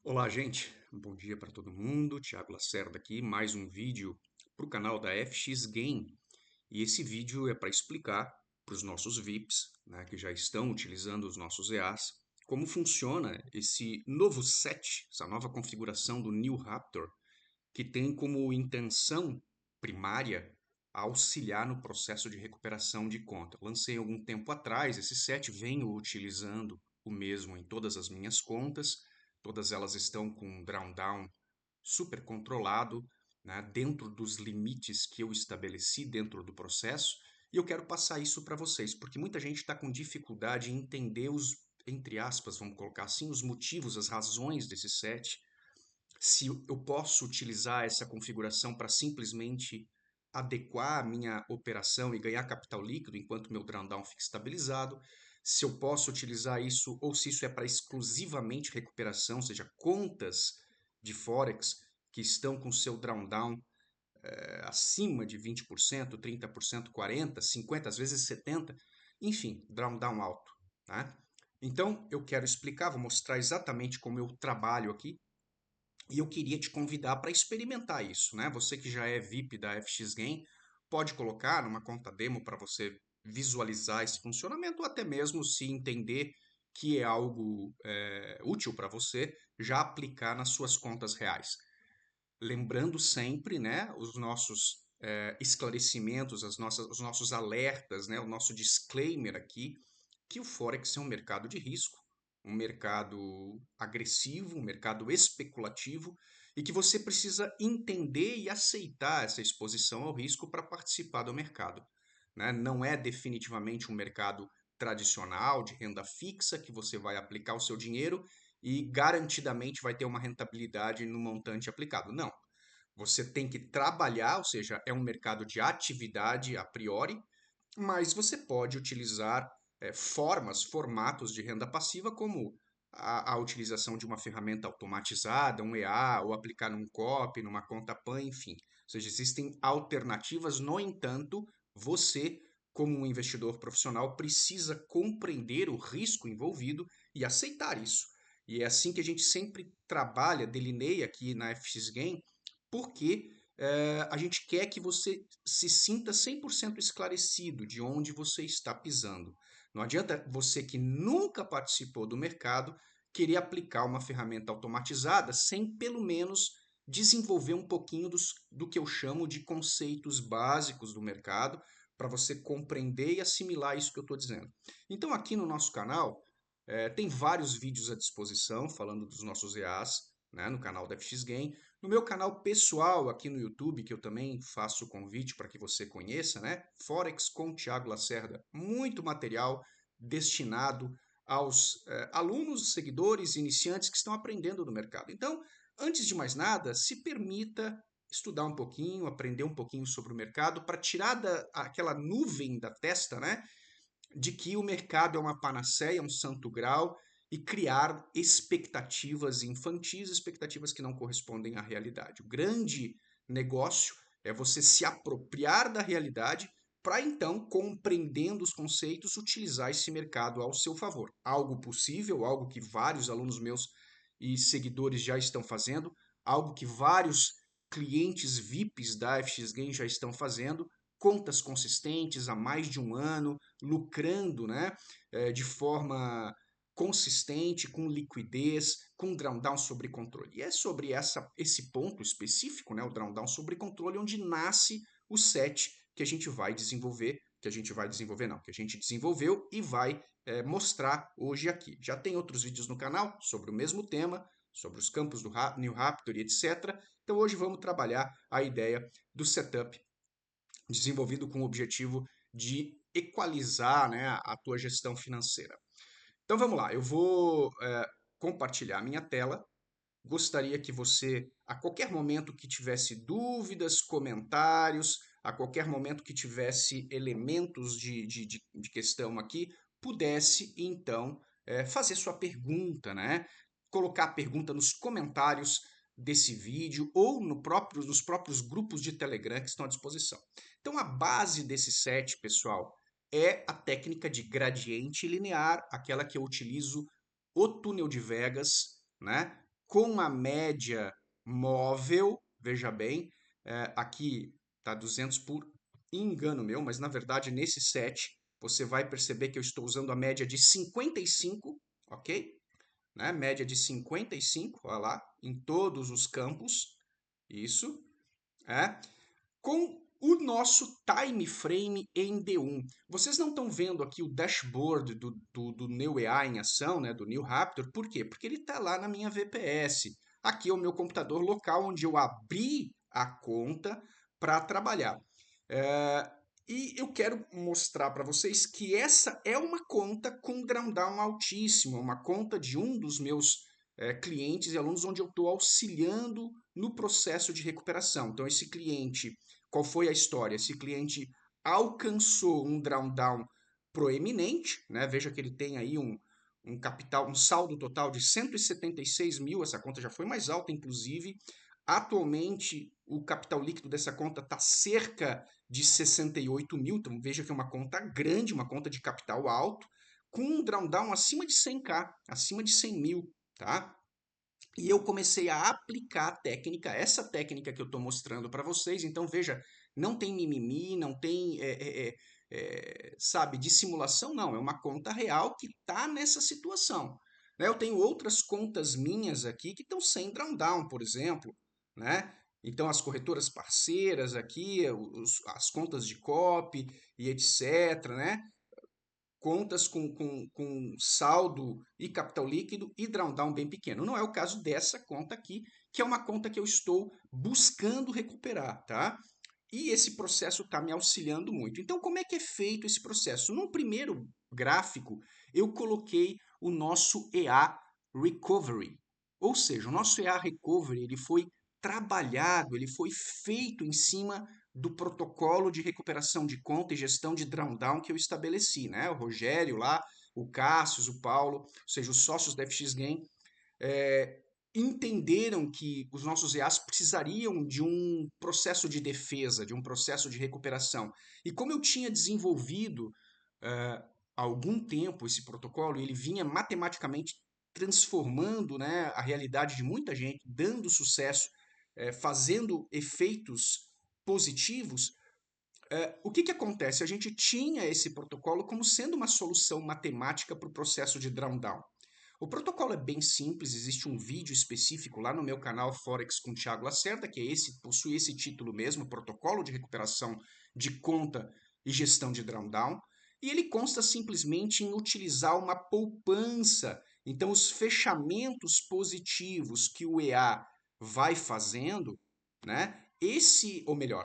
Olá, gente. Bom dia para todo mundo. Thiago Lacerda aqui, mais um vídeo para o canal da FX Game. E esse vídeo é para explicar para os nossos VIPs, né, que já estão utilizando os nossos EAs, como funciona esse novo set, essa nova configuração do New Raptor, que tem como intenção primária auxiliar no processo de recuperação de conta. Lancei algum tempo atrás esse set, venho utilizando o mesmo em todas as minhas contas, todas elas estão com um drawdown super controlado, né, dentro dos limites que eu estabeleci dentro do processo, e eu quero passar isso para vocês, porque muita gente está com dificuldade em entender os, entre aspas, vamos colocar assim, os motivos, as razões desse set, se eu posso utilizar essa configuração para simplesmente adequar a minha operação e ganhar capital líquido enquanto meu drawdown fica estabilizado, se eu posso utilizar isso ou se isso é para exclusivamente recuperação, ou seja, contas de Forex que estão com seu drawdown acima de 20%, 30%, 40%, 50%, às vezes 70%, enfim, drawdown alto. Tá? Então, eu quero explicar, vou mostrar exatamente como eu trabalho aqui, e eu queria te convidar para experimentar isso, né? Você que já é VIP da FX Game, pode colocar numa conta demo para você visualizar esse funcionamento, ou até mesmo se entender que é algo útil para você, já aplicar nas suas contas reais. Lembrando sempre, né, os nossos esclarecimentos, os nossos alertas, né, o nosso disclaimer aqui, que o Forex é um mercado de risco, um mercado agressivo, um mercado especulativo, e que você precisa entender e aceitar essa exposição ao risco para participar do mercado, né? Não é definitivamente um mercado tradicional de renda fixa que você vai aplicar o seu dinheiro e garantidamente vai ter uma rentabilidade no montante aplicado. Não. Você tem que trabalhar, ou seja, é um mercado de atividade a priori, mas você pode utilizar formatos de renda passiva, como a utilização de uma ferramenta automatizada, um EA, ou aplicar num COP, numa conta PAN, enfim. Ou seja, existem alternativas, no entanto, você, como um investidor profissional, precisa compreender o risco envolvido e aceitar isso. E é assim que a gente sempre trabalha, delineia aqui na FX Game, porque a gente quer que você se sinta 100% esclarecido de onde você está pisando. Não adianta você que nunca participou do mercado querer aplicar uma ferramenta automatizada sem pelo menos desenvolver um pouquinho do que eu chamo de conceitos básicos do mercado para você compreender e assimilar isso que eu estou dizendo. Então aqui no nosso canal tem vários vídeos à disposição falando dos nossos EAs, né, no canal da FX Game. No meu canal pessoal aqui no YouTube, que eu também faço o convite para que você conheça, né? Forex com Thiago Lacerda. Muito material destinado aos alunos, seguidores, iniciantes que estão aprendendo no mercado. Então, antes de mais nada, se permita estudar um pouquinho, aprender um pouquinho sobre o mercado, para tirar aquela nuvem da testa, né? De que o mercado é uma panaceia, um santo grau, e criar expectativas infantis, expectativas que não correspondem à realidade. O grande negócio é você se apropriar da realidade para então, compreendendo os conceitos, utilizar esse mercado ao seu favor. Algo possível, algo que vários alunos meus e seguidores já estão fazendo, algo que vários clientes VIPs da FX Game já estão fazendo, contas consistentes há mais de um ano, lucrando, né, de forma consistente, com liquidez, com drawdown sobre controle. E é sobre esse ponto específico, né, o drawdown sobre controle, onde nasce o set que a gente vai desenvolver, que a gente vai desenvolver não, que a gente desenvolveu e vai mostrar hoje aqui. Já tem outros vídeos no canal sobre o mesmo tema, sobre os campos do New Raptor e etc. Então hoje vamos trabalhar a ideia do setup desenvolvido com o objetivo de equalizar, né, a tua gestão financeira. Então vamos lá, eu vou compartilhar a minha tela. Gostaria que você, a qualquer momento que tivesse dúvidas, comentários, a qualquer momento que tivesse elementos de questão aqui, pudesse então fazer sua pergunta, né? Colocar a pergunta nos comentários desse vídeo ou nos próprios grupos de Telegram que estão à disposição. Então a base desse set, pessoal, é a técnica de gradiente linear, aquela que eu utilizo o túnel de Vegas, né? com a média móvel, veja bem, aqui está 200 por engano meu, mas na verdade nesse set você vai perceber que eu estou usando a média de 55, ok? Né? Média de 55, olha lá, em todos os campos, isso, é, com o nosso time frame em D1. Vocês não estão vendo aqui o dashboard do NeuEA em ação, né, do New Raptor, por quê? Porque ele está lá na minha VPS. Aqui é o meu computador local onde eu abri a conta para trabalhar. É, e eu quero mostrar para vocês que essa é uma conta com drawdown altíssimo, uma conta de um dos meus clientes e alunos onde eu estou auxiliando no processo de recuperação. Então, esse cliente, qual foi a história? Esse cliente alcançou um drawdown proeminente, né? Veja que ele tem aí um capital, um saldo total de 176 mil, essa conta já foi mais alta, inclusive. Atualmente, o capital líquido dessa conta está cerca de 68 mil, então veja que é uma conta grande, uma conta de capital alto, com um drawdown acima de 100k, acima de 100 mil, tá? E eu comecei a aplicar a técnica, essa técnica que eu estou mostrando para vocês. Então, veja, não tem mimimi, não tem, sabe, dissimulação, não. É uma conta real que está nessa situação. Né? Eu tenho outras contas minhas aqui que estão sem drawdown, por exemplo, né? Então, as corretoras parceiras aqui, as contas de copy e etc., né? Contas com saldo e capital líquido e drawdown bem pequeno. Não é o caso dessa conta aqui, que é uma conta que eu estou buscando recuperar, tá? E esse processo está me auxiliando muito. Então, como é que é feito esse processo? No primeiro gráfico, eu coloquei o nosso EA Recovery. Ou seja, o nosso EA Recovery ele foi trabalhado, ele foi feito em cima do protocolo de recuperação de conta e gestão de drawdown que eu estabeleci, né? O Rogério lá, o Cássio, o Paulo, ou seja, os sócios da FX Game, é, entenderam que os nossos EAs precisariam de um processo de defesa, de um processo de recuperação. E como eu tinha desenvolvido há algum tempo esse protocolo, ele vinha matematicamente transformando, né, a realidade de muita gente, dando sucesso, fazendo efeitos positivos. O que acontece? A gente tinha esse protocolo como sendo uma solução matemática para o processo de drawdown. O protocolo é bem simples, existe um vídeo específico lá no meu canal Forex com Thiago Lacerda, que é esse, possui esse título mesmo, Protocolo de Recuperação de Conta e Gestão de Drawdown, e ele consta simplesmente em utilizar uma poupança. Então, os fechamentos positivos que o EA vai fazendo, né? Ou melhor,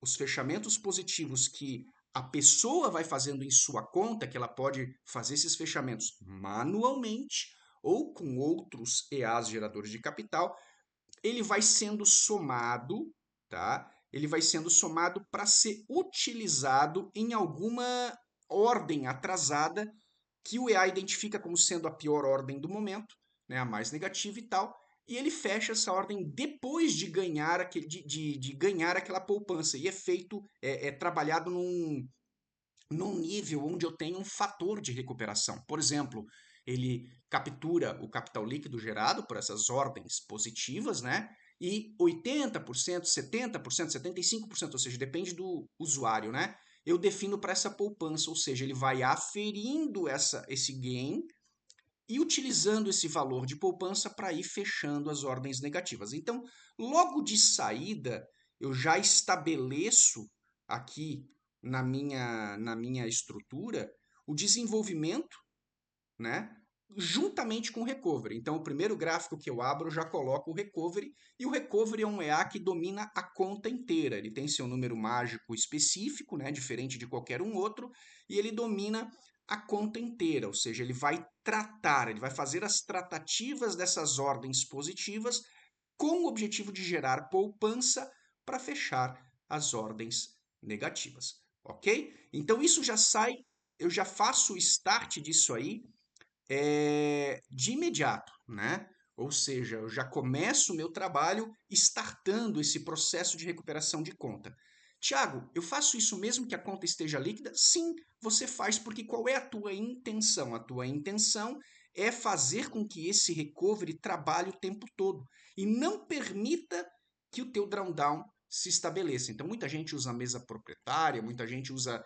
os fechamentos positivos que a pessoa vai fazendo em sua conta, que ela pode fazer esses fechamentos manualmente ou com outros EAs geradores de capital, ele vai sendo somado, tá? Ele vai sendo somado para ser utilizado em alguma ordem atrasada que o EA identifica como sendo a pior ordem do momento, né, a mais negativa e tal, e ele fecha essa ordem depois de ganhar, de ganhar aquela poupança. E é feito, é trabalhado num nível onde eu tenho um fator de recuperação. Por exemplo, ele captura o capital líquido gerado por essas ordens positivas, né? E 80%, 70%, 75%, ou seja, depende do usuário, né? Eu defino para essa poupança, ou seja, ele vai aferindo esse gain e utilizando esse valor de poupança para ir fechando as ordens negativas. Então, logo de saída, eu já estabeleço aqui na minha estrutura o desenvolvimento, né? Juntamente com o recovery. Então, o primeiro gráfico que eu abro, eu já coloco o recovery, e o recovery é um EA que domina a conta inteira. Ele tem seu número mágico específico, né? Diferente de qualquer um outro, e ele domina a conta inteira, ou seja, ele vai tratar, ele vai fazer as tratativas dessas ordens positivas com o objetivo de gerar poupança para fechar as ordens negativas, ok? Então isso já sai, eu já faço o start disso aí de imediato, né? Ou seja, eu já começo o meu trabalho startando esse processo de recuperação de conta. Tiago, eu faço isso mesmo que a conta esteja líquida? Sim, você faz porque qual é a tua intenção? A tua intenção é fazer com que esse recovery trabalhe o tempo todo e não permita que o teu drawdown se estabeleça. Então, muita gente usa mesa proprietária, muita gente usa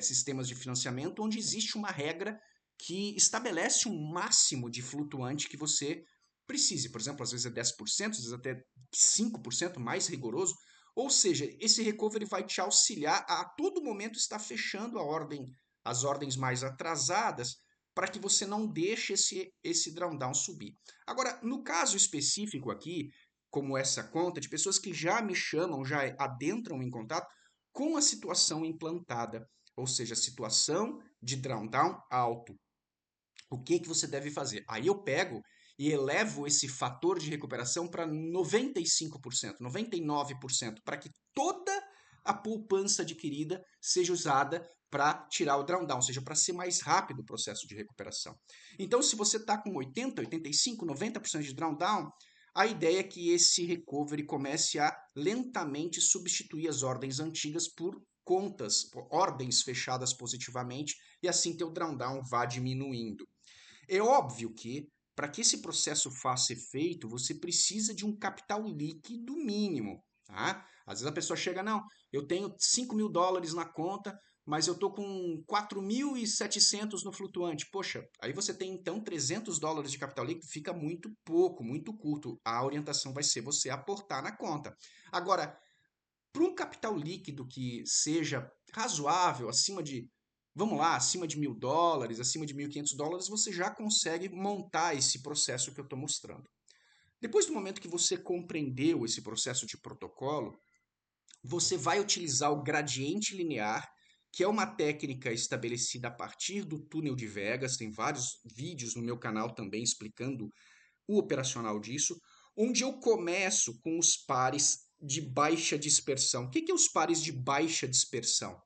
sistemas de financiamento onde existe uma regra que estabelece um máximo de flutuante que você precise. Por exemplo, às vezes é 10%, às vezes até 5% mais rigoroso. Ou seja, esse recovery vai te auxiliar a todo momento estar fechando as ordens mais atrasadas, para que você não deixe esse drawdown subir. Agora, no caso específico aqui, como essa conta, de pessoas que já me chamam, já adentram em contato com a situação implantada, ou seja, a situação de drawdown alto. O que que você deve fazer? Aí eu pego e elevo esse fator de recuperação para 95%, 99%, para que toda a poupança adquirida seja usada para tirar o drawdown, ou seja, para ser mais rápido o processo de recuperação. Então, se você está com 80, 85, 90% de drawdown, a ideia é que esse recovery comece a lentamente substituir as ordens antigas por contas, por ordens fechadas positivamente, e assim teu drawdown vá diminuindo. É óbvio que, para que esse processo faça efeito, você precisa de um capital líquido mínimo, tá? Às vezes a pessoa chega, não, eu tenho US$ 5.000 na conta, mas eu estou com 4.700 no flutuante. Poxa, aí você tem então US$ 300 de capital líquido, fica muito pouco, muito curto. A orientação vai ser você aportar na conta. Agora, para um capital líquido que seja razoável, vamos lá, acima de US$ 1.000, acima de US$ 1.500, você já consegue montar esse processo que eu estou mostrando. Depois do momento que você compreendeu esse processo de protocolo, você vai utilizar o gradiente linear, que é uma técnica estabelecida a partir do túnel de Vegas. Tem vários vídeos no meu canal também explicando o operacional disso, onde eu começo com os pares de baixa dispersão. O que é os pares de baixa dispersão?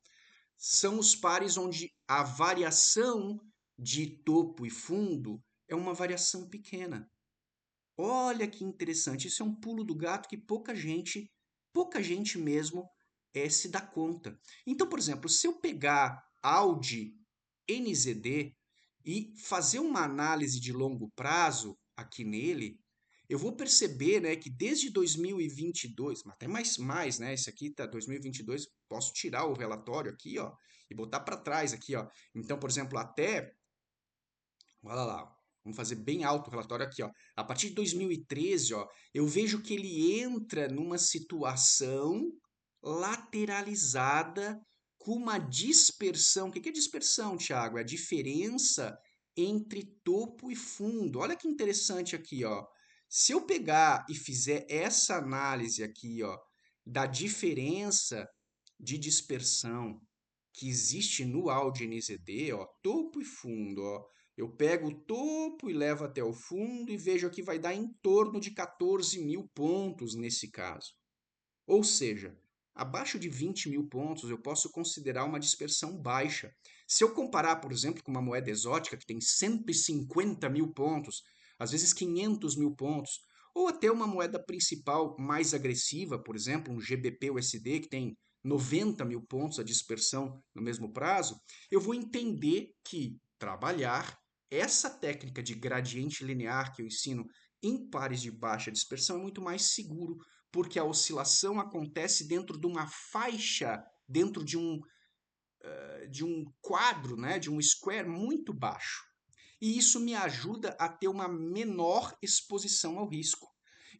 São os pares onde a variação de topo e fundo é uma variação pequena. Olha que interessante, isso é um pulo do gato que pouca gente mesmo se dá conta. Então, por exemplo, se eu pegar Audi NZD e fazer uma análise de longo prazo aqui nele, eu vou perceber, né, que desde 2022, até mais, né, esse aqui tá 2022, posso tirar o relatório aqui, ó, e botar para trás aqui, ó. Então, por exemplo, olha lá, vamos fazer bem alto o relatório aqui, ó. A partir de 2013, ó, eu vejo que ele entra numa situação lateralizada com uma dispersão. O que é dispersão, Thiago? É a diferença entre topo e fundo. Olha que interessante aqui, ó. Se eu pegar e fizer essa análise aqui, ó, da diferença de dispersão que existe no Audi NZD, ó, topo e fundo, ó. Eu pego o topo e levo até o fundo e vejo aqui vai dar em torno de 14.000 pontos nesse caso. Ou seja, abaixo de 20.000 pontos eu posso considerar uma dispersão baixa. Se eu comparar, por exemplo, com uma moeda exótica que tem 150.000 pontos, às vezes 500.000 pontos, ou até uma moeda principal mais agressiva, por exemplo, um GBP-USD que tem 90.000 pontos a dispersão no mesmo prazo, eu vou entender que trabalhar essa técnica de gradiente linear que eu ensino em pares de baixa dispersão é muito mais seguro, porque a oscilação acontece dentro de uma faixa, dentro de um quadro, né, de um square muito baixo. E isso me ajuda a ter uma menor exposição ao risco.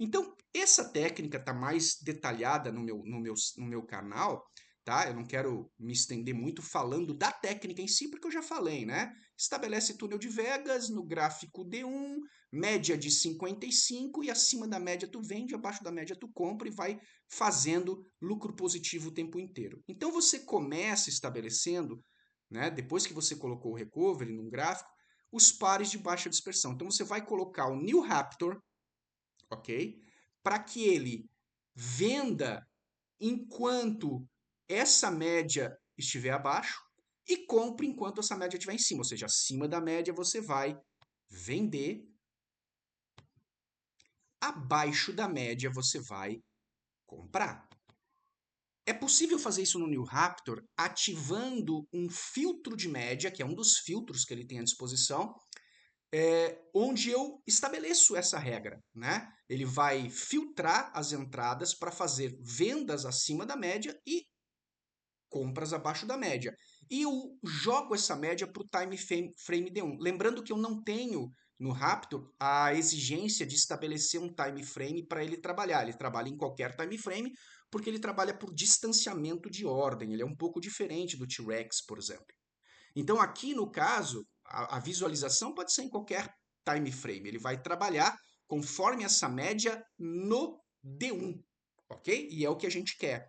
Então, essa técnica está mais detalhada no meu canal, tá? Eu não quero me estender muito falando da técnica em si, porque eu já falei, né? Estabelece túnel de Vegas no gráfico D1, média de 55 e acima da média tu vende, abaixo da média tu compra e vai fazendo lucro positivo o tempo inteiro. Então você começa estabelecendo, né, depois que você colocou o recovery num gráfico, os pares de baixa dispersão. Então você vai colocar o New Raptor, ok? Para que ele venda enquanto essa média estiver abaixo e compre enquanto essa média estiver em cima. Ou seja, acima da média você vai vender, abaixo da média você vai comprar. É possível fazer isso no New Raptor ativando um filtro de média, que é um dos filtros que ele tem à disposição, onde eu estabeleço essa regra, né? Ele vai filtrar as entradas para fazer vendas acima da média e compras abaixo da média. E eu jogo essa média para o time frame D1. Lembrando que eu não tenho no Raptor a exigência de estabelecer um time frame para ele trabalhar. Ele trabalha em qualquer time frame porque ele trabalha por distanciamento de ordem. Ele é um pouco diferente do T-Rex, por exemplo. Então, aqui no caso, a visualização pode ser em qualquer time frame. Ele vai trabalhar conforme essa média no D1, ok? E é o que a gente quer.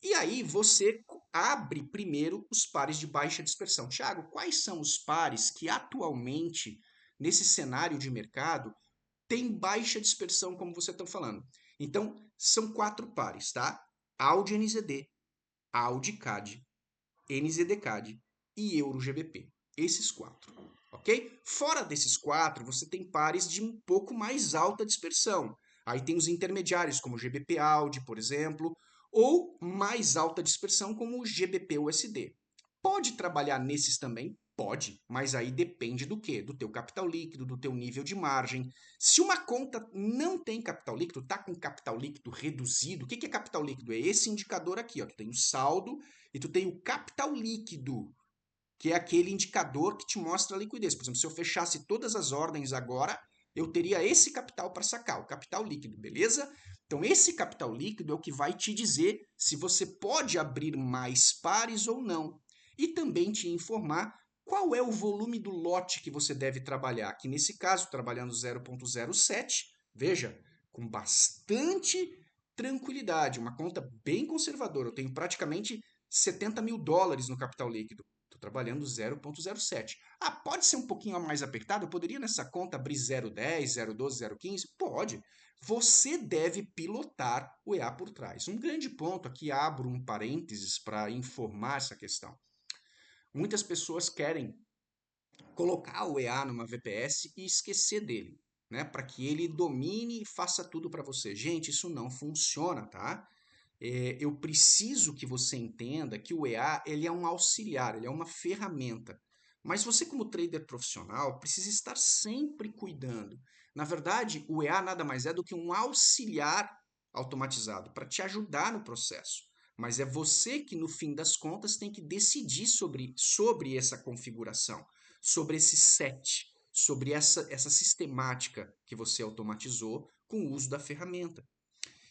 E aí você abre primeiro os pares de baixa dispersão. Tiago, quais são os pares que atualmente, nesse cenário de mercado, tem baixa dispersão, como você está falando? Então, são 4 pares, tá? AUD NZD, AUD CAD, NZD CAD e Euro GBP. Esses 4, ok? Fora desses 4, você tem pares de um pouco mais alta dispersão. Aí tem os intermediários, como o GBP AUD, por exemplo, ou mais alta dispersão, como o GBP USD. Pode trabalhar nesses também? Pode, mas aí depende do quê? Do teu capital líquido, do teu nível de margem. Se uma conta não tem capital líquido, está com capital líquido reduzido, o que é capital líquido? É esse indicador aqui, ó. Tu tem o saldo e tu tem o capital líquido, que é aquele indicador que te mostra a liquidez. Por exemplo, se eu fechasse todas as ordens agora, eu teria esse capital para sacar, o capital líquido, beleza? Então, esse capital líquido é o que vai te dizer se você pode abrir mais pares ou não. E também te informar qual é o volume do lote que você deve trabalhar. Que nesse caso, trabalhando 0,07, veja, com bastante tranquilidade, uma conta bem conservadora. Eu tenho praticamente 70 mil dólares no capital líquido. Estou trabalhando 0,07. Ah, pode ser um pouquinho mais apertado? Eu poderia nessa conta abrir 0,10, 0,12, 0,15? Pode. Você deve pilotar o EA por trás. Um grande ponto, aqui abro um parênteses para informar essa questão. Muitas pessoas querem colocar o EA numa VPS e esquecer dele, né? Para que ele domine e faça tudo para você. Gente, isso não funciona, tá? Eu preciso que você entenda que o EA ele é um auxiliar, ele é uma ferramenta. Mas você, como trader profissional, precisa estar sempre cuidando. Na verdade, o EA nada mais é do que um auxiliar automatizado para te ajudar no processo. Mas é você que, no fim das contas, tem que decidir sobre essa configuração, sobre esse set, sobre essa sistemática que você automatizou com o uso da ferramenta.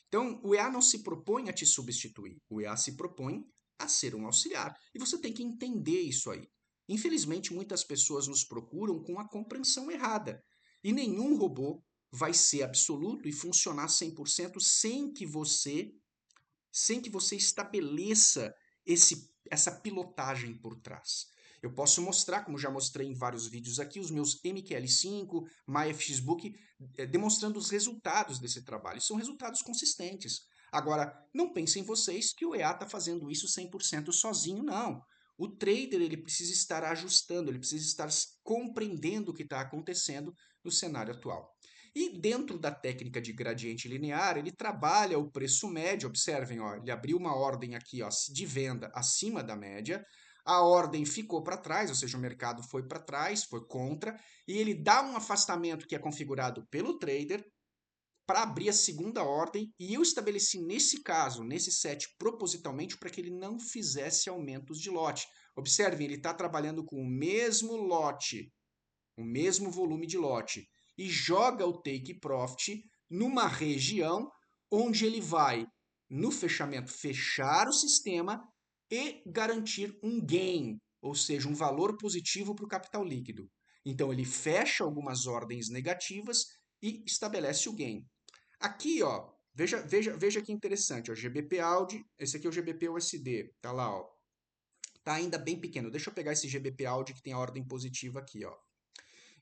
Então, o EA não se propõe a te substituir, o EA se propõe a ser um auxiliar. E você tem que entender isso aí. Infelizmente, muitas pessoas nos procuram com a compreensão errada. E nenhum robô vai ser absoluto e funcionar 100% sem que você estabeleça essa pilotagem por trás. Eu posso mostrar, como já mostrei em vários vídeos aqui, os meus MQL5, MyFXBook, demonstrando os resultados desse trabalho. São resultados consistentes. Agora, não pensem vocês que o EA está fazendo isso 100% sozinho, não. O trader ele precisa estar ajustando, ele precisa estar compreendendo o que está acontecendo no cenário atual. E dentro da técnica de gradiente linear, ele trabalha o preço médio. Observem, ó, ele abriu uma ordem aqui ó, de venda acima da média, a ordem ficou para trás, ou seja, o mercado foi para trás, foi contra, e ele dá um afastamento que é configurado pelo trader para abrir a segunda ordem, e eu estabeleci nesse caso, nesse set, propositalmente para que ele não fizesse aumentos de lote. Observem, ele está trabalhando com o mesmo lote, o mesmo volume de lote, e joga o take profit numa região onde ele vai, no fechamento, fechar o sistema e garantir um gain, ou seja, um valor positivo para o capital líquido. Então ele fecha algumas ordens negativas e estabelece o gain. Aqui, ó, veja que interessante, ó, GBP AUD, esse aqui é o GBP USD, tá lá, ó. Tá ainda bem pequeno. Deixa eu pegar esse GBP AUD que tem a ordem positiva aqui, ó.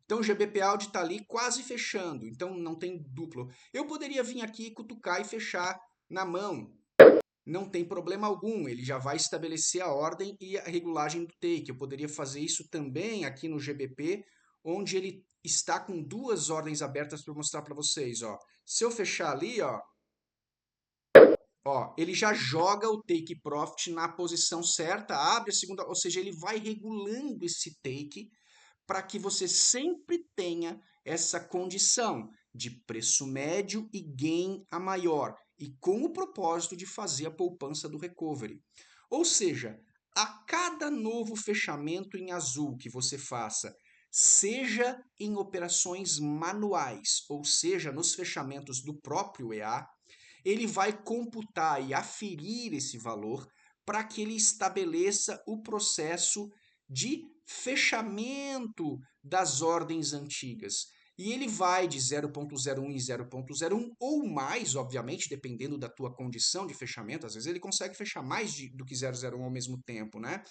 Então o GBP AUD está ali quase fechando, então não tem duplo. Eu poderia vir aqui, cutucar e fechar na mão. Não tem problema algum, ele já vai estabelecer a ordem e a regulagem do take. Eu poderia fazer isso também aqui no GBP, onde ele está com duas ordens abertas para mostrar para vocês. Ó. Se eu fechar ali, ó, ele já joga o take profit na posição certa, abre a segunda, ou seja, ele vai regulando esse take para que você sempre tenha essa condição de preço médio e gain a maior, e com o propósito de fazer a poupança do recovery. Ou seja, a cada novo fechamento em azul que você faça, seja em operações manuais, ou seja, nos fechamentos do próprio EA, ele vai computar e aferir esse valor para que ele estabeleça o processo de fechamento das ordens antigas. E ele vai de 0.01 em 0.01 ou mais, obviamente, dependendo da tua condição de fechamento. Às vezes ele consegue fechar mais do que 0.01 ao mesmo tempo, né?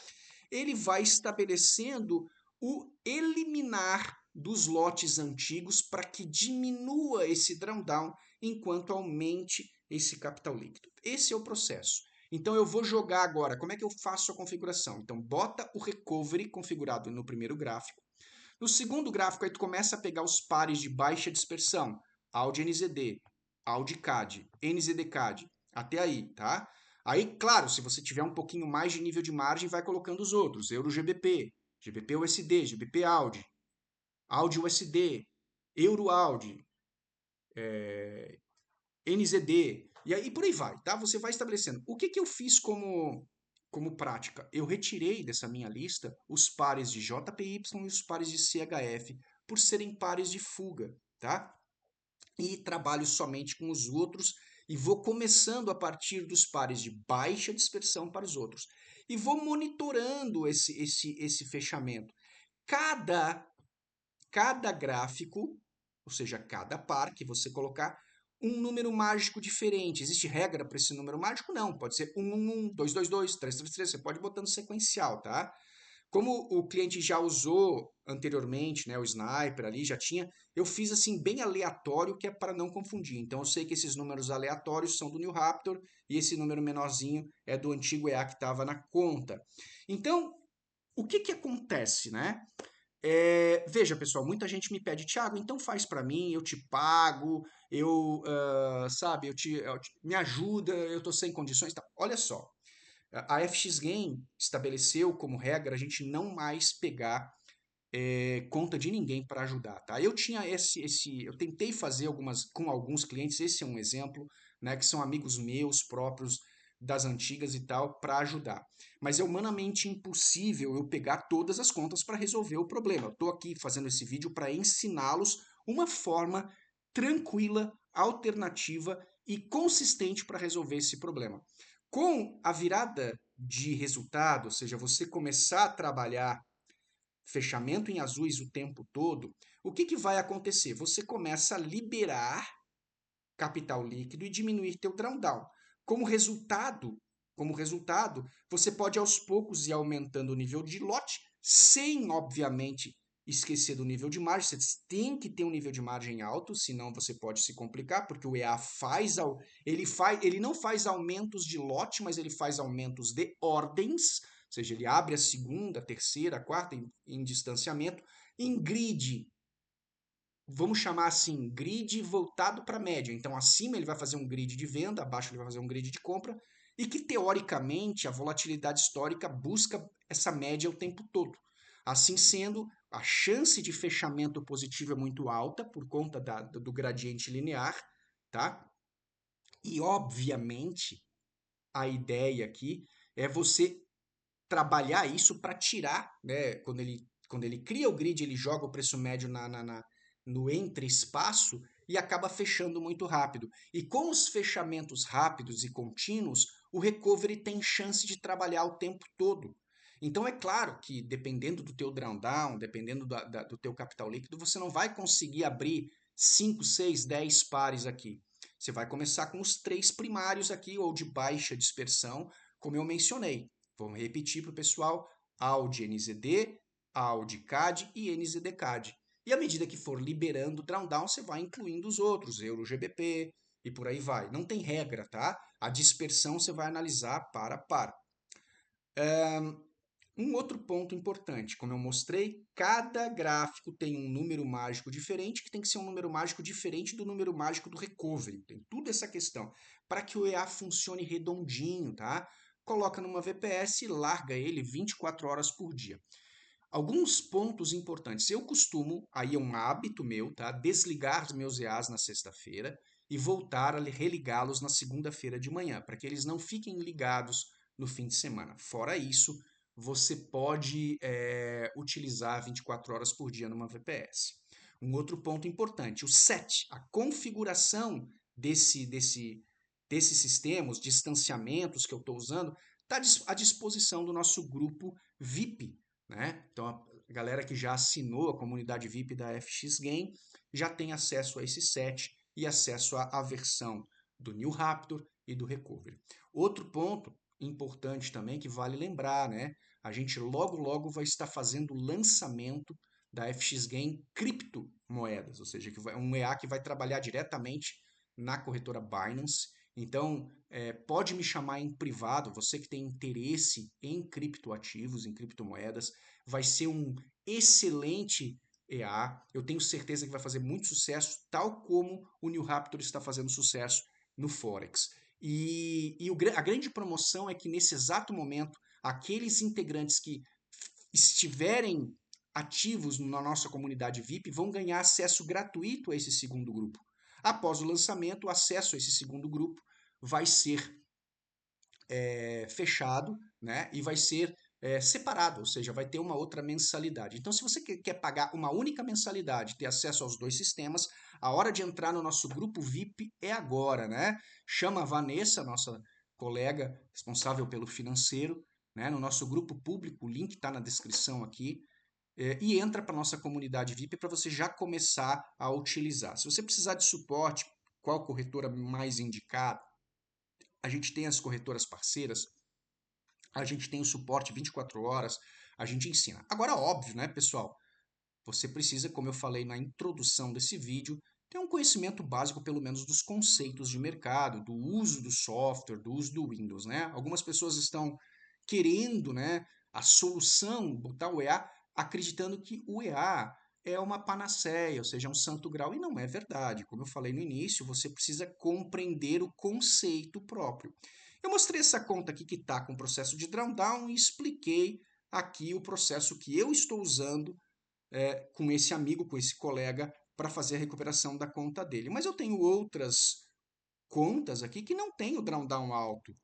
Ele vai estabelecendo o eliminar dos lotes antigos para que diminua esse drawdown enquanto aumente esse capital líquido. Esse é o processo. Então eu vou jogar agora. Como é que eu faço a configuração? Então bota o recovery configurado no primeiro gráfico. No segundo gráfico aí tu começa a pegar os pares de baixa dispersão, Audi NZD, Audi CAD, NZD CAD, até aí, tá? Aí, claro, se você tiver um pouquinho mais de nível de margem, vai colocando os outros, Euro GBP, GBP USD, GBP Audi, Audi USD, Euro Audi, NZD, e aí por aí vai, tá? Você vai estabelecendo. O que que eu fiz como prática? Eu retirei dessa minha lista os pares de JPY e os pares de CHF, por serem pares de fuga, tá? E trabalho somente com os outros e vou começando a partir dos pares de baixa dispersão para os outros. E vou monitorando esse fechamento. Cada cada gráfico, ou seja, cada par que você colocar, um número mágico diferente. Existe regra para esse número mágico? Não. Pode ser 111, 222, 333. Você pode ir botando sequencial, tá? Como o cliente já usou anteriormente, né, o sniper ali já tinha, eu fiz assim bem aleatório, que é para não confundir. Então eu sei que esses números aleatórios são do New Raptor e esse número menorzinho é do antigo EA que estava na conta. Então, o que que acontece, né? Veja, pessoal, muita gente me pede, Thiago, então faz para mim, eu te pago, sabe, me ajuda, eu tô sem condições, tá? Olha só, a FX Game estabeleceu como regra a gente não mais pegar conta de ninguém para ajudar, tá? Eu tinha eu tentei fazer com alguns clientes, esse é um exemplo, né, que são amigos meus próprios das antigas e tal, para ajudar. Mas é humanamente impossível eu pegar todas as contas para resolver o problema. Eu estou aqui fazendo esse vídeo para ensiná-los uma forma tranquila, alternativa e consistente para resolver esse problema. Com a virada de resultado, ou seja, você começar a trabalhar fechamento em azuis o tempo todo, o que, que vai acontecer? Você começa a liberar capital líquido e diminuir teu drawdown. Como resultado, como resultado, você pode aos poucos ir aumentando o nível de lote, sem, obviamente, esquecer do nível de margem. Você tem que ter um nível de margem alto, senão você pode se complicar, porque o EA ele não faz aumentos de lote, mas ele faz aumentos de ordens, ou seja, ele abre a segunda, a terceira, a quarta em distanciamento, em grid, vamos chamar assim, grid voltado para média. Então, acima ele vai fazer um grid de venda, abaixo ele vai fazer um grid de compra, e que teoricamente a volatilidade histórica busca essa média o tempo todo. Assim sendo, a chance de fechamento positivo é muito alta por conta do gradiente linear, tá? E obviamente a ideia aqui é você trabalhar isso para tirar, né? Quando ele cria o grid, ele joga o preço médio no entre espaço e acaba fechando muito rápido. E com os fechamentos rápidos e contínuos, o recovery tem chance de trabalhar o tempo todo. Então é claro que dependendo do teu drawdown, dependendo do teu capital líquido, você não vai conseguir abrir 5, 6, 10 pares aqui. Você vai começar com os três primários aqui, ou de baixa dispersão, como eu mencionei. Vamos repetir para o pessoal: Audi NZD, Audi CAD e NZD CAD. E à medida que for liberando o drawdown, você vai incluindo os outros, Euro GBP e por aí vai. Não tem regra, tá? A dispersão você vai analisar para a par. Um outro ponto importante, como eu mostrei, cada gráfico tem um número mágico diferente, que tem que ser um número mágico diferente do número mágico do recovery. Tem tudo essa questão. Para que o EA funcione redondinho, tá? Coloca numa VPS e larga ele 24 horas por dia. Alguns pontos importantes. Eu costumo, aí é um hábito meu, tá? Desligar os meus EAs na sexta-feira e voltar a religá-los na segunda-feira de manhã, para que eles não fiquem ligados no fim de semana. Fora isso, você pode utilizar 24 horas por dia numa VPS. Um outro ponto importante, o set, a configuração desses sistemas, distanciamentos que eu estou usando, está à disposição do nosso grupo VIP, né? Então, a galera que já assinou a comunidade VIP da FX Game já tem acesso a esse set e acesso à versão do New Raptor e do Recovery. Outro ponto importante também que vale lembrar, né? A gente logo vai estar fazendo o lançamento da FX Game criptomoedas, ou seja, um EA que vai trabalhar diretamente na corretora Binance. Então, pode me chamar em privado, você que tem interesse em criptoativos, em criptomoedas, vai ser um excelente EA. Eu tenho certeza que vai fazer muito sucesso, tal como o New Raptor está fazendo sucesso no Forex. A grande promoção é que nesse exato momento, aqueles integrantes que estiverem ativos na nossa comunidade VIP vão ganhar acesso gratuito a esse segundo grupo. Após o lançamento, o acesso a esse segundo grupo vai ser fechado, né? E vai ser separado, ou seja, vai ter uma outra mensalidade. Então, se você quer pagar uma única mensalidade, ter acesso aos dois sistemas, a hora de entrar no nosso grupo VIP é agora, né? Chama a Vanessa, nossa colega responsável pelo financeiro, né? No nosso grupo público, o link está na descrição aqui. E entra para a nossa comunidade VIP para você já começar a utilizar. Se você precisar de suporte, qual corretora mais indicada? A gente tem as corretoras parceiras, a gente tem o suporte 24 horas, a gente ensina. Agora, óbvio, né, pessoal? Você precisa, como eu falei na introdução desse vídeo, ter um conhecimento básico, pelo menos, dos conceitos de mercado, do uso do software, do uso do Windows, né? Algumas pessoas estão querendo, né, a solução, botar o EA, acreditando que o EA é uma panaceia, ou seja, é um santo grau, e não é verdade. Como eu falei no início, você precisa compreender o conceito próprio. Eu mostrei essa conta aqui que está com o processo de drawdown e expliquei aqui o processo que eu estou usando com esse amigo, com esse colega, para fazer a recuperação da conta dele. Mas eu tenho outras contas aqui que não tem o drawdown alto,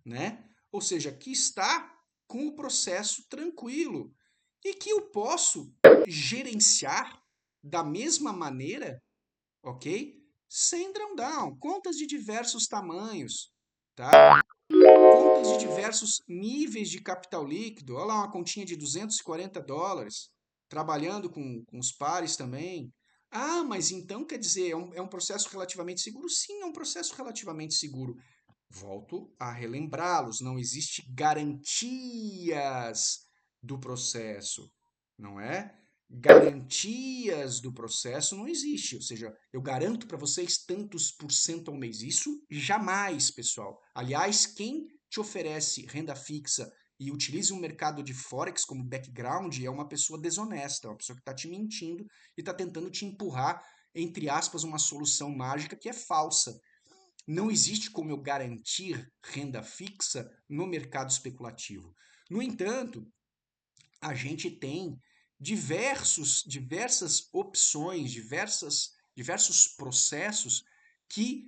né? Ou seja, que está com o processo tranquilo e que eu posso gerenciar da mesma maneira, ok? Sem drawdown, contas de diversos tamanhos, tá? Contas de diversos níveis de capital líquido. Olha lá, uma continha de $240, trabalhando com os pares também. Ah, mas então quer dizer, é um processo relativamente seguro? Sim, é um processo relativamente seguro. Volto a relembrá-los, não existe garantias do processo, não é? Garantias do processo não existe, ou seja, eu garanto para vocês tantos por cento ao mês. Isso jamais, pessoal. Aliás, quem te oferece renda fixa e utiliza um mercado de Forex como background é uma pessoa desonesta, uma pessoa que está te mentindo e está tentando te empurrar, entre aspas, uma solução mágica que é falsa. Não existe como eu garantir renda fixa no mercado especulativo. No entanto, a gente tem diversas opções, diversos processos que,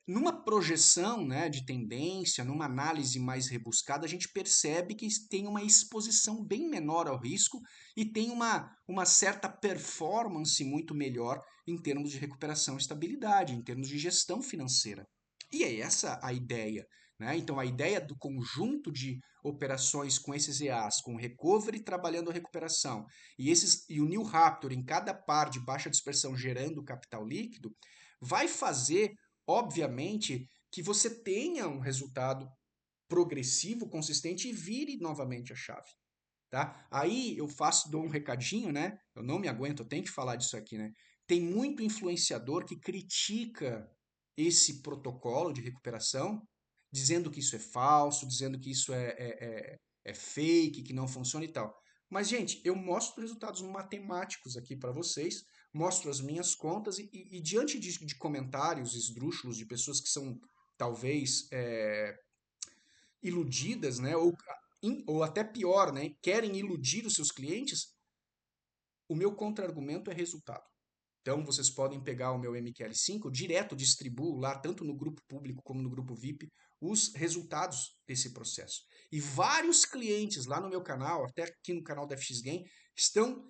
numa projeção, né, de tendência, numa análise mais rebuscada, a gente percebe que tem uma exposição bem menor ao risco e tem uma certa performance muito melhor em termos de recuperação e estabilidade, em termos de gestão financeira. E é essa a ideia, né? Então, a ideia do conjunto de operações com esses EAs, com o recovery trabalhando a recuperação e o New Raptor em cada par de baixa dispersão gerando capital líquido, vai fazer, obviamente, que você tenha um resultado progressivo, consistente e vire novamente a chave. Tá? Aí eu dou um recadinho, né? Eu não me aguento, eu tenho que falar disso aqui, né? Tem muito influenciador que critica esse protocolo de recuperação, dizendo que isso é falso, dizendo que isso é fake, que não funciona e tal. Mas, gente, eu mostro resultados matemáticos aqui para vocês, mostro as minhas contas e diante de comentários esdrúxulos de pessoas que são talvez iludidas, né? Ou ou até pior, né, querem iludir os seus clientes, o meu contra-argumento é resultado. Então, vocês podem pegar o meu MQL5, direto distribuo lá, tanto no grupo público como no grupo VIP, os resultados desse processo. E vários clientes lá no meu canal, até aqui no canal da FX Game, estão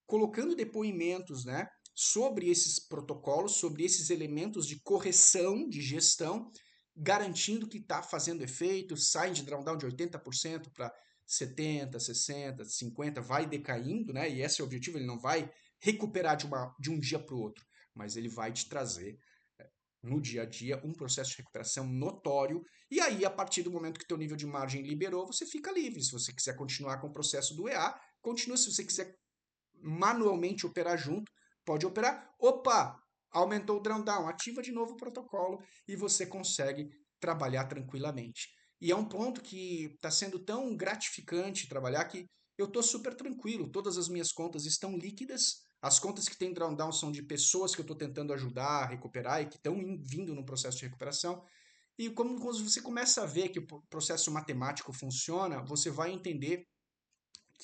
colocando depoimentos, né, sobre esses protocolos, sobre esses elementos de correção, de gestão, garantindo que está fazendo efeito, sai de drawdown de 80% para 70%, 60%, 50%, vai decaindo, né? E esse é o objetivo, ele não vai recuperar de um dia para o outro, mas ele vai te trazer no dia a dia um processo de recuperação notório, e aí a partir do momento que teu nível de margem liberou, você fica livre. Se você quiser continuar com o processo do EA, continua. Se você quiser manualmente operar junto, pode operar. Opa, aumentou o drawdown, ativa de novo o protocolo e você consegue trabalhar tranquilamente. E é um ponto que está sendo tão gratificante trabalhar que eu estou super tranquilo. Todas as minhas contas estão líquidas. As contas que têm drawdown são de pessoas que eu estou tentando ajudar a recuperar e que estão vindo no processo de recuperação. E como você começa a ver que o processo matemático funciona, você vai entender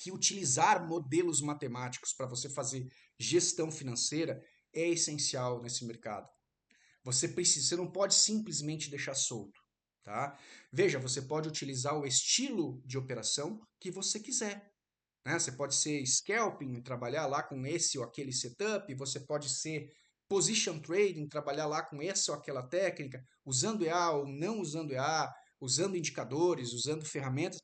que utilizar modelos matemáticos para você fazer gestão financeira é essencial nesse mercado. Você não pode simplesmente deixar solto, tá? Veja, você pode utilizar o estilo de operação que você quiser, né? Você pode ser scalping, trabalhar lá com esse ou aquele setup, você pode ser position trading, trabalhar lá com essa ou aquela técnica, usando EA ou não usando EA, usando indicadores, usando ferramentas,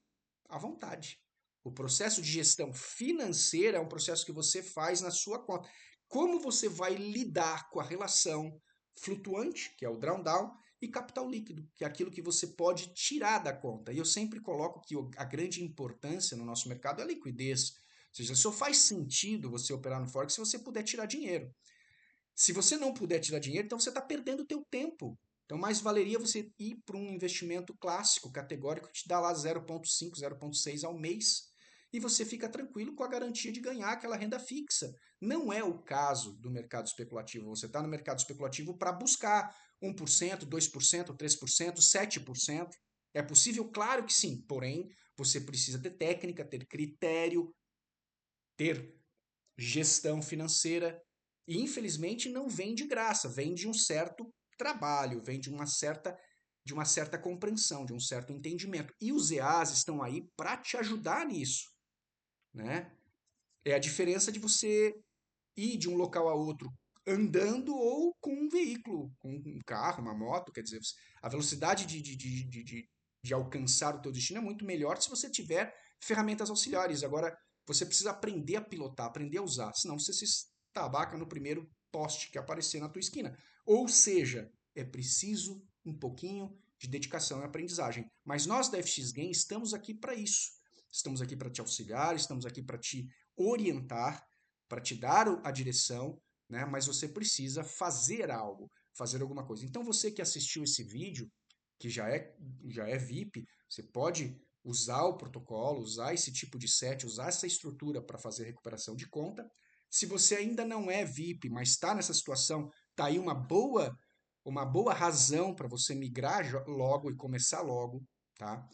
à vontade. O processo de gestão financeira é um processo que você faz na sua conta. Como você vai lidar com a relação flutuante, que é o drawdown, e capital líquido, que é aquilo que você pode tirar da conta. E eu sempre coloco que a grande importância no nosso mercado é a liquidez. Ou seja, só faz sentido você operar no Forex se você puder tirar dinheiro. Se você não puder tirar dinheiro, então você está perdendo o teu tempo. Então, mais valeria você ir para um investimento clássico, categórico, que te dá lá 0,5, 0,6 ao mês. E você fica tranquilo com a garantia de ganhar aquela renda fixa. Não é o caso do mercado especulativo. Você está no mercado especulativo para buscar 1%, 2%, 3%, 7%. É possível? Claro que sim. Porém, você precisa ter técnica, ter critério, ter gestão financeira. E infelizmente não vem de graça, vem de um certo trabalho, vem de uma certa compreensão, de um certo entendimento. E os EAs estão aí para te ajudar nisso, né? É a diferença de você ir de um local a outro andando ou com um veículo, com um carro, uma moto, quer dizer, a velocidade de alcançar o teu destino é muito melhor se você tiver ferramentas auxiliares. Agora, você precisa aprender a pilotar, aprender a usar, senão você se estabaca no primeiro poste que aparecer na tua esquina. Ou seja, é preciso um pouquinho de dedicação e aprendizagem. Mas nós da FX Game estamos aqui para isso. Estamos aqui para te auxiliar, estamos aqui para te orientar, para te dar a direção, né? Mas você precisa fazer algo, fazer alguma coisa. Então você que assistiu esse vídeo, que já é VIP, você pode usar o protocolo, usar esse tipo de set, usar essa estrutura para fazer recuperação de conta. Se você ainda não é VIP, mas está nessa situação, tá aí uma boa razão para você migrar logo e começar logo, tá?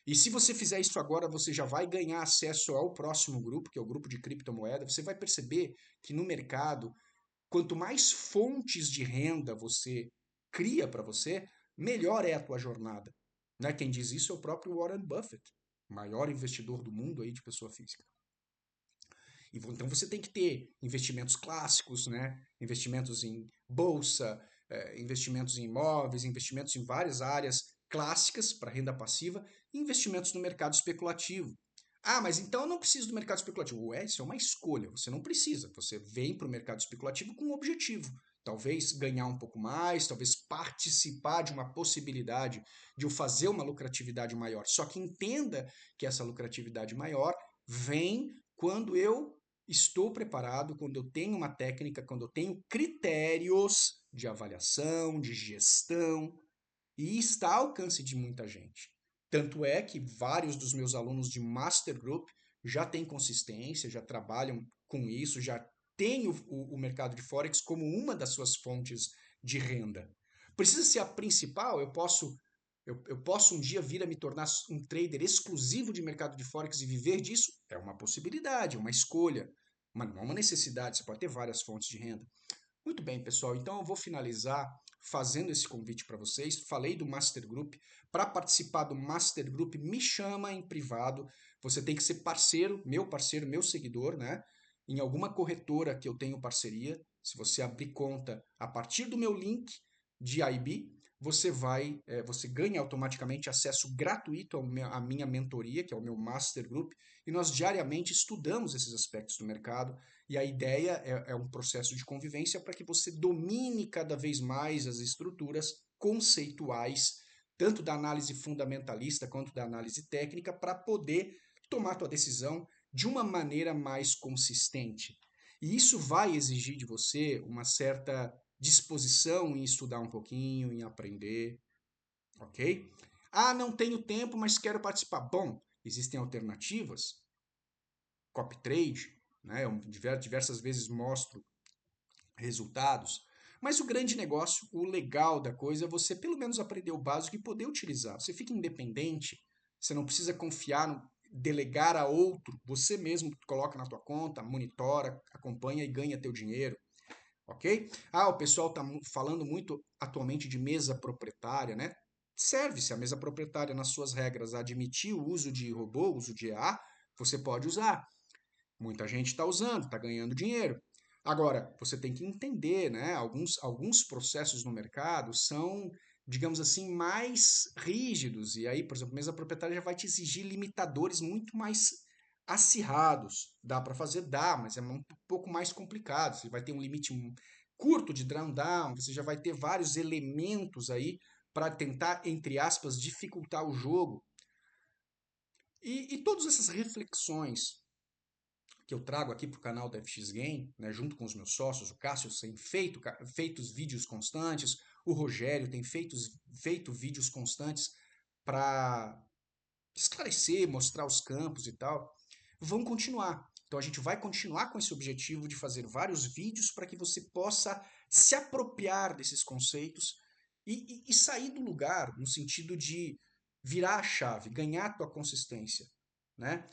E se você fizer isso agora, você já vai ganhar acesso ao próximo grupo, que é o grupo de criptomoeda. Você vai perceber que no mercado, quanto mais fontes de renda você cria para você, melhor é a tua jornada. Né? Quem diz isso é o próprio Warren Buffett, maior investidor do mundo aí de pessoa física. Então você tem que ter investimentos clássicos, né? Investimentos em bolsa, investimentos em imóveis, investimentos em várias áreas clássicas para renda passiva e investimentos no mercado especulativo. Ah, mas então eu não preciso do mercado especulativo. Ué, isso é uma escolha, você não precisa. Você vem para o mercado especulativo com um objetivo. Talvez ganhar um pouco mais, talvez participar de uma possibilidade de eu fazer uma lucratividade maior. Só que entenda que essa lucratividade maior vem quando eu estou preparado, quando eu tenho uma técnica, quando eu tenho critérios de avaliação, de gestão, e está ao alcance de muita gente. Tanto é que vários dos meus alunos de Master Group já têm consistência, já trabalham com isso, já têm o mercado de Forex como uma das suas fontes de renda. Precisa ser a principal? Eu posso Eu posso um dia vir a me tornar um trader exclusivo de mercado de Forex e viver disso? É uma possibilidade, é uma escolha, mas não é uma necessidade. Você pode ter várias fontes de renda. Muito bem, pessoal. Então eu vou finalizar fazendo esse convite para vocês. Falei do Master Group. Para participar do Master Group, me chama em privado. Você tem que ser parceiro, meu seguidor, né? Em alguma corretora que eu tenho parceria. Se você abrir conta a partir do meu link de IB, você ganha automaticamente acesso gratuito à minha mentoria, que é o meu Master Group, e nós diariamente estudamos esses aspectos do mercado. E a ideia é um processo de convivência para que você domine cada vez mais as estruturas conceituais, tanto da análise fundamentalista quanto da análise técnica, para poder tomar tua decisão de uma maneira mais consistente. E isso vai exigir de você uma certa disposição em estudar um pouquinho, em aprender, ok? Ah, não tenho tempo, mas quero participar. Bom, existem alternativas, copy trade, né? Eu diversas vezes mostro resultados, mas o grande negócio, o legal da coisa é você pelo menos aprender o básico e poder utilizar. Você fica independente, você não precisa confiar, delegar a outro, você mesmo coloca na tua conta, monitora, acompanha e ganha teu dinheiro, ok? Ah, o pessoal está falando muito atualmente de mesa proprietária, né? Serve-se a mesa proprietária nas suas regras admitir o uso de robô, o uso de EA, você pode usar. Muita gente está usando, está ganhando dinheiro. Agora, você tem que entender, né? Alguns processos no mercado são, digamos assim, mais rígidos. E aí, por exemplo, a mesa proprietária já vai te exigir limitadores muito mais acirrados. Dá para fazer? Dá, mas é um pouco mais complicado. Você vai ter um limite curto de drawdown, você já vai ter vários elementos aí para tentar, entre aspas, dificultar o jogo. E todas essas reflexões que eu trago aqui para o canal da FX Game, né, junto com os meus sócios, o Cássio tem feitos vídeos constantes, o Rogério tem feito vídeos constantes para esclarecer, mostrar os campos e tal, vão continuar. Então a gente vai continuar com esse objetivo de fazer vários vídeos para que você possa se apropriar desses conceitos e sair do lugar, no sentido de virar a chave, ganhar a tua consistência, né?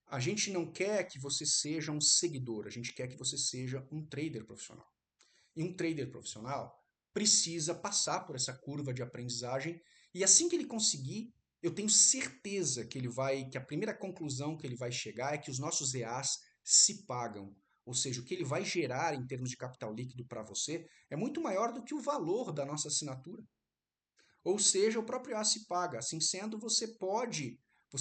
A gente não quer que você seja um seguidor, a gente quer que você seja um trader profissional. E um trader profissional precisa passar por essa curva de aprendizagem e assim que ele conseguir, eu tenho certeza que a primeira conclusão que ele vai chegar é que os nossos EAs se pagam. Ou seja, o que ele vai gerar em termos de capital líquido para você é muito maior do que o valor da nossa assinatura. Ou seja, o próprio EA se paga. Assim sendo, você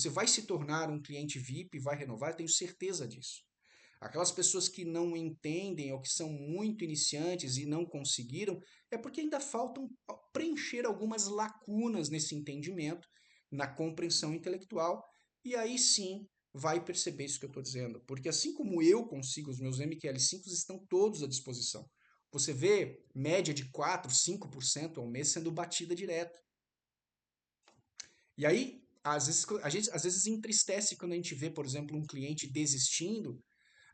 vai se tornar um cliente VIP e vai renovar, eu tenho certeza disso. Aquelas pessoas que não entendem ou que são muito iniciantes e não conseguiram, é porque ainda faltam preencher algumas lacunas nesse entendimento, na compreensão intelectual, e aí sim vai perceber isso que eu estou dizendo. Porque assim como eu consigo, os meus MQL5 estão todos à disposição. Você vê média de 4, 5% ao mês sendo batida direto. E aí, às vezes entristece quando a gente vê, por exemplo, um cliente desistindo.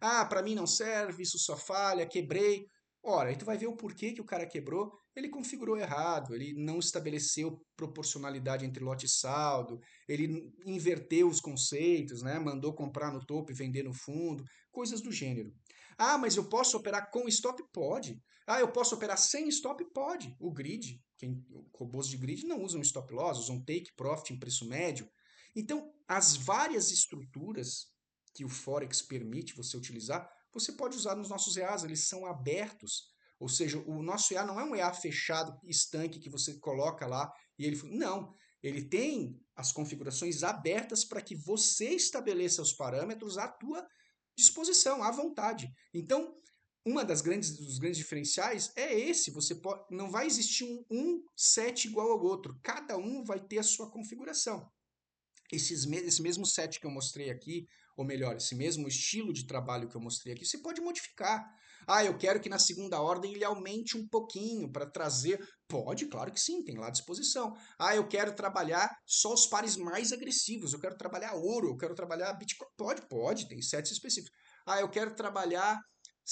Ah, para mim não serve, isso só falha, quebrei. Ora, aí tu vai ver o porquê que o cara quebrou. Ele configurou errado, ele não estabeleceu proporcionalidade entre lote e saldo, ele inverteu os conceitos, né? Mandou comprar no topo e vender no fundo, coisas do gênero. Ah, mas eu posso operar com stop? Pode. Ah, eu posso operar sem stop? Pode. O grid, robôs de grid não usam stop loss, usam take profit em preço médio. Então, as várias estruturas que o Forex permite você utilizar, você pode usar nos nossos EAs, eles são abertos. Ou seja, o nosso EA não é um EA fechado, estanque, que você coloca lá e ele... Não, ele tem as configurações abertas para que você estabeleça os parâmetros à tua disposição, à vontade. Então, dos grandes diferenciais é esse, não vai existir um set igual ao outro, cada um vai ter a sua configuração. Esse mesmo set que eu mostrei aqui, ou melhor, esse mesmo estilo de trabalho que eu mostrei aqui, você pode modificar. Ah, eu quero que na segunda ordem ele aumente um pouquinho para trazer. Pode, claro que sim, tem lá à disposição. Ah, eu quero trabalhar só os pares mais agressivos, eu quero trabalhar ouro, eu quero trabalhar Bitcoin. Pode, tem sets específicos. Ah, eu quero trabalhar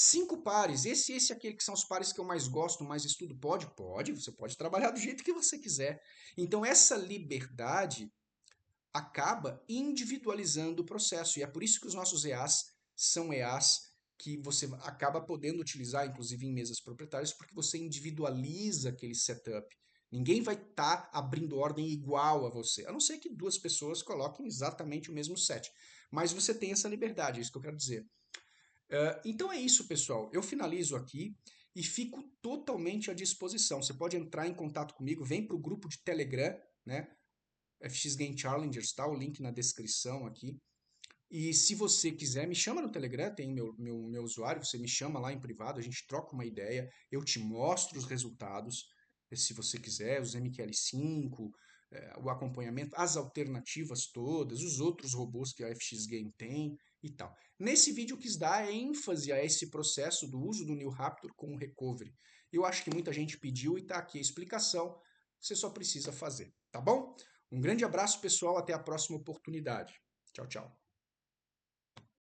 5 pares, esse aquele que são os pares que eu mais gosto, mais estudo. Pode, você pode trabalhar do jeito que você quiser. Então essa liberdade acaba individualizando o processo. E é por isso que os nossos EAs são EAs que você acaba podendo utilizar, inclusive em mesas proprietárias, porque você individualiza aquele setup. Ninguém vai estar abrindo ordem igual a você, a não ser que duas pessoas coloquem exatamente o mesmo set. Mas você tem essa liberdade, é isso que eu quero dizer. Então é isso, pessoal. Eu finalizo aqui e fico totalmente à disposição. Você pode entrar em contato comigo, vem para o grupo de Telegram, né? FX Game Challengers, tá? O link na descrição aqui. E se você quiser, me chama no Telegram, tem meu usuário, você me chama lá em privado, a gente troca uma ideia, eu te mostro os resultados, se você quiser, os MQL5, o acompanhamento, as alternativas todas, os outros robôs que a FX Game tem e tal. Nesse vídeo eu quis dar ênfase a esse processo do uso do New Raptor com o recovery. Eu acho que muita gente pediu e está aqui a explicação, você só precisa fazer, tá bom? Um grande abraço, pessoal, até a próxima oportunidade. Tchau, tchau.